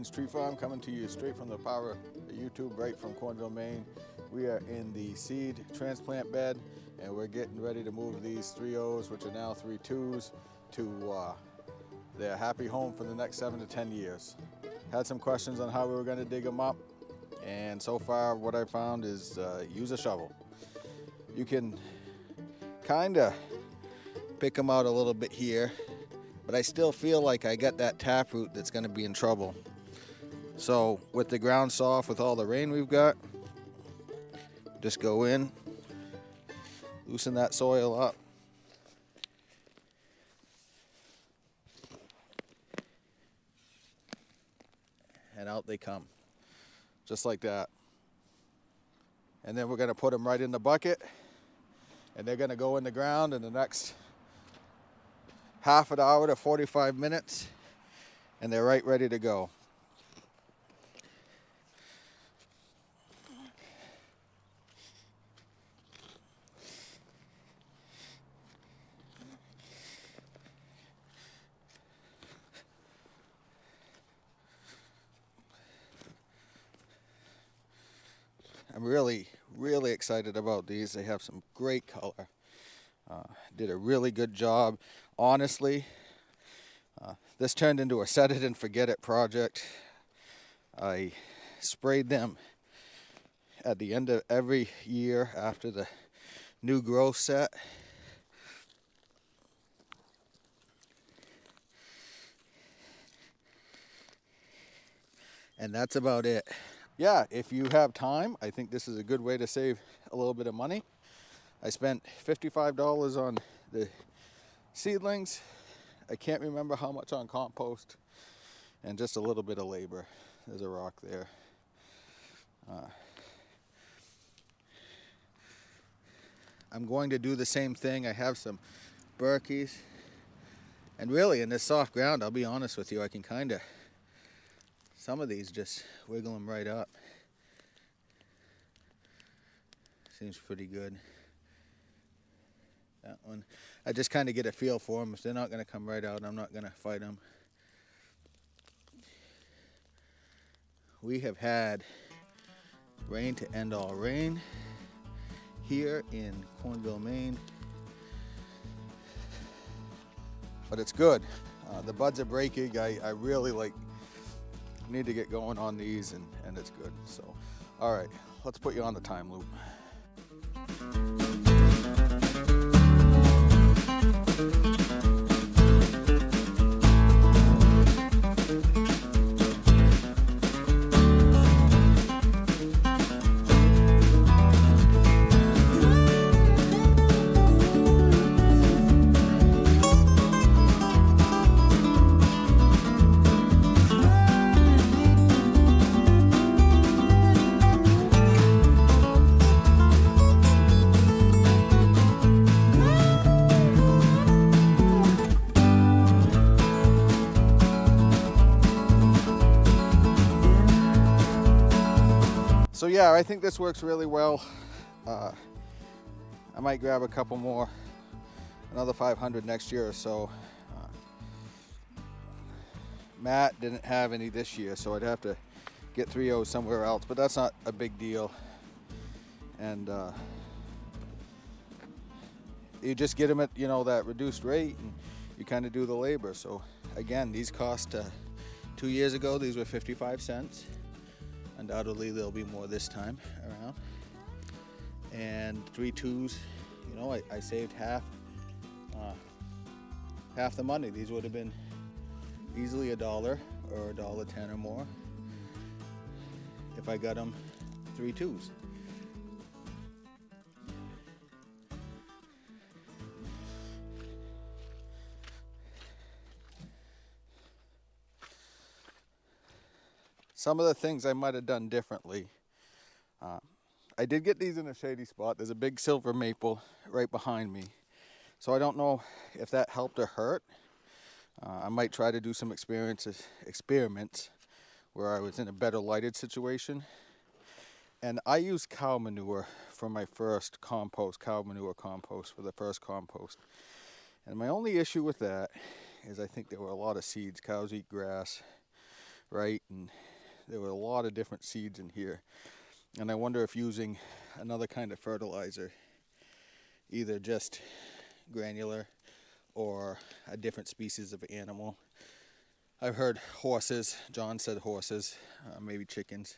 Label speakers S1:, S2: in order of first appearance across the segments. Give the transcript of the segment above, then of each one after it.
S1: Quinn's Tree Farm, coming to you straight from the power of YouTube, right from Cornville, Maine. We are in the seed transplant bed, and we're getting ready to move these 3-0s, which are now 3-2s, to their happy home for the next 7 to 10 years. Had some questions on how we were going to dig them up, and so far what I found is use a shovel. You can kind of pick them out a little bit here, but I still feel like I got that taproot that's going to be in trouble. So with the ground soft, with all the rain we've got, just go in, loosen that soil up, and out they come, just like that. And then we're going to put them right in the bucket, and they're going to go in the ground in the next half an hour to 45 minutes, and they're right ready to go. I'm really excited about these. They have some great color. Did a really good job. Honestly, this turned into a set it and forget it project. I sprayed them at the end of every year after the new growth set. And that's about it. Yeah, if you have time, I think this is a good way to save a little bit of money. I spent $55 on the seedlings. I can't remember how much on compost, and just a little bit of labor. There's a rock there. I'm going to do the same thing. I have some Berkeys, and really in this soft ground, I'll be honest with you, I can kind of, some of these just wiggle them right up. Seems pretty good. That one, I just kind of get a feel for them. If they're not going to come right out, I'm not going to fight them. We have had rain to end all rain here in Cornville, Maine. But it's good. The buds are breaking. I really need to get going on these, and it's good. So, all right, let's put you on the time loop. So yeah, I think this works really well. I might grab a couple more, another 500 next year or so. Matt didn't have any this year, so I'd have to get 3-0 somewhere else, but that's not a big deal. And you just get them at, that reduced rate, and you kind of do the labor. So again, these cost 2 years ago, these were 55 cents. Undoubtedly there'll be more this time around. And 3-2s, I saved half the money. These would have been easily $1 or $1.10 or more if I got them 3-2s. Some of the things I might have done differently. I did get these in a shady spot. There's a big silver maple right behind me. So I don't know if that helped or hurt. I might try to do some experiments where I was in a better lighted situation. And I used cow manure for my first compost, cow manure compost for the first compost. And my only issue with that is I think there were a lot of seeds. Cows eat grass, right? And there were a lot of different seeds in here. And I wonder if using another kind of fertilizer, either just granular or a different species of animal. I've heard horses. John said horses, maybe chickens.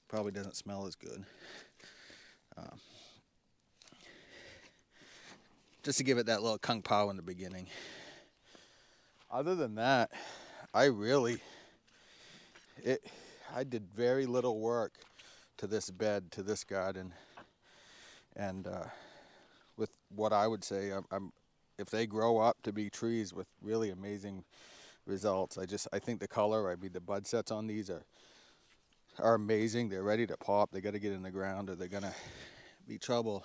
S1: Probably doesn't smell as good. Just to give it that little kung pao in the beginning. Other than that, I did very little work to this bed, to this garden, and with what I would say, if they grow up to be trees with really amazing results, I think the color, the bud sets on these are amazing. They're ready to pop. They got to get in the ground or they're gonna be trouble.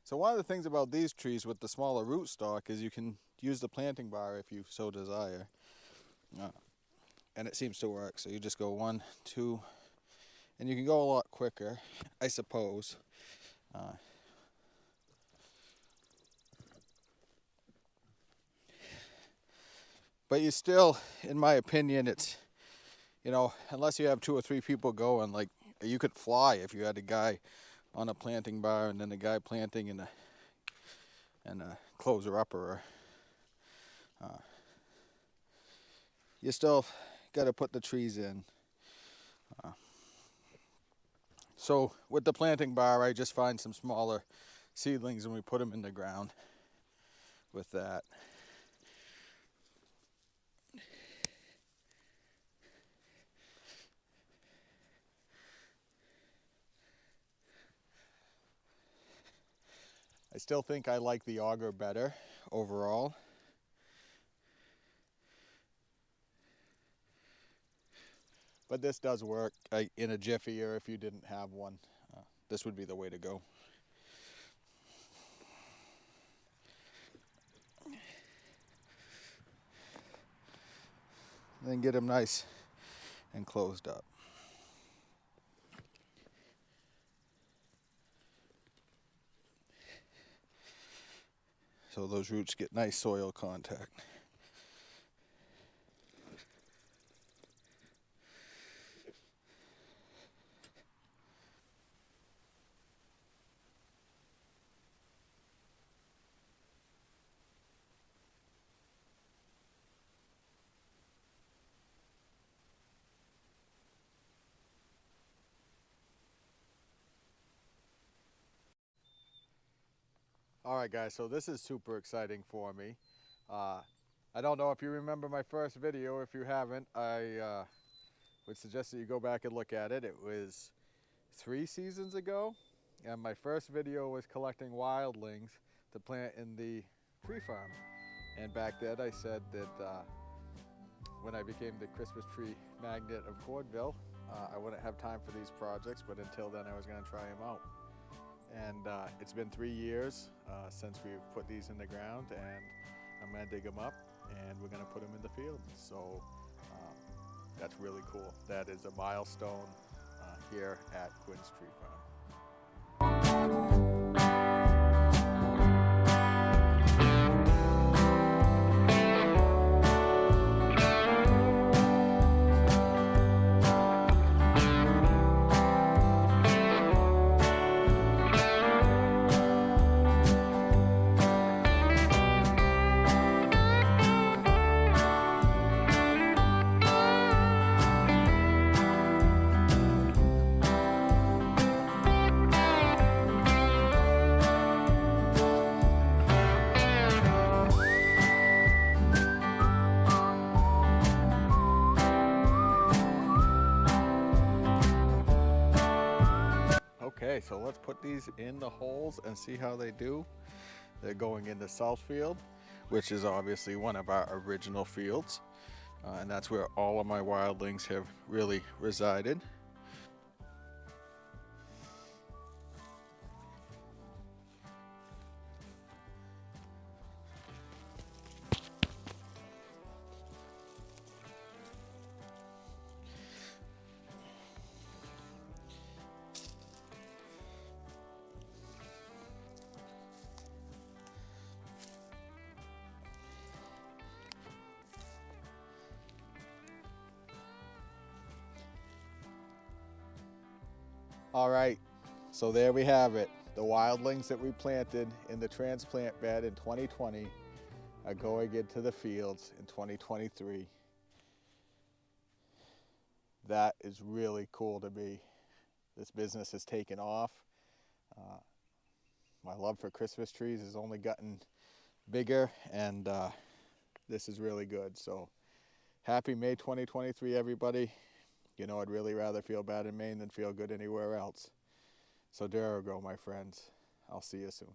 S1: So one of the things about these trees with the smaller rootstock is you can use the planting bar if you so desire. And it seems to work. So you just go 1, 2, and you can go a lot quicker, I suppose. But you still, in my opinion, it's, unless you have 2 or 3 people going, like you could fly if you had a guy on a planting bar and then a guy planting and a closer-upper. You still got to put the trees in. So with the planting bar, I just find some smaller seedlings and we put them in the ground with that. I still think I like the auger better overall. But this does work in a jiffy, or if you didn't have one, this would be the way to go. Then get them nice and closed up. So those roots get nice soil contact. All right, guys, so this is super exciting for me. I don't know if you remember my first video. If you haven't, I would suggest that you go back and look at it. It was 3 seasons ago, and my first video was collecting wildlings to plant in the tree farm. And back then I said that when I became the Christmas tree magnet of Cornville, I wouldn't have time for these projects, but until then I was going to try them out. And it's been 3 years since we've put these in the ground, and I'm going to dig them up and we're going to put them in the field. So that's really cool. That is a milestone here at Quinn's Tree Farm. Okay, so let's put these in the holes and see how they do. They're going in the south field, which is obviously one of our original fields. And that's where all of my wildlings have really resided. All right, so there we have it. The wildlings that we planted in the transplant bed in 2020 are going into the fields in 2023. That is really cool to me. This business has taken off. Uh, my love for Christmas trees has only gotten bigger, and this is really good. So happy May 2023, everybody. You know, I'd really rather feel bad in Maine than feel good anywhere else. So there we go, my friends. I'll see you soon.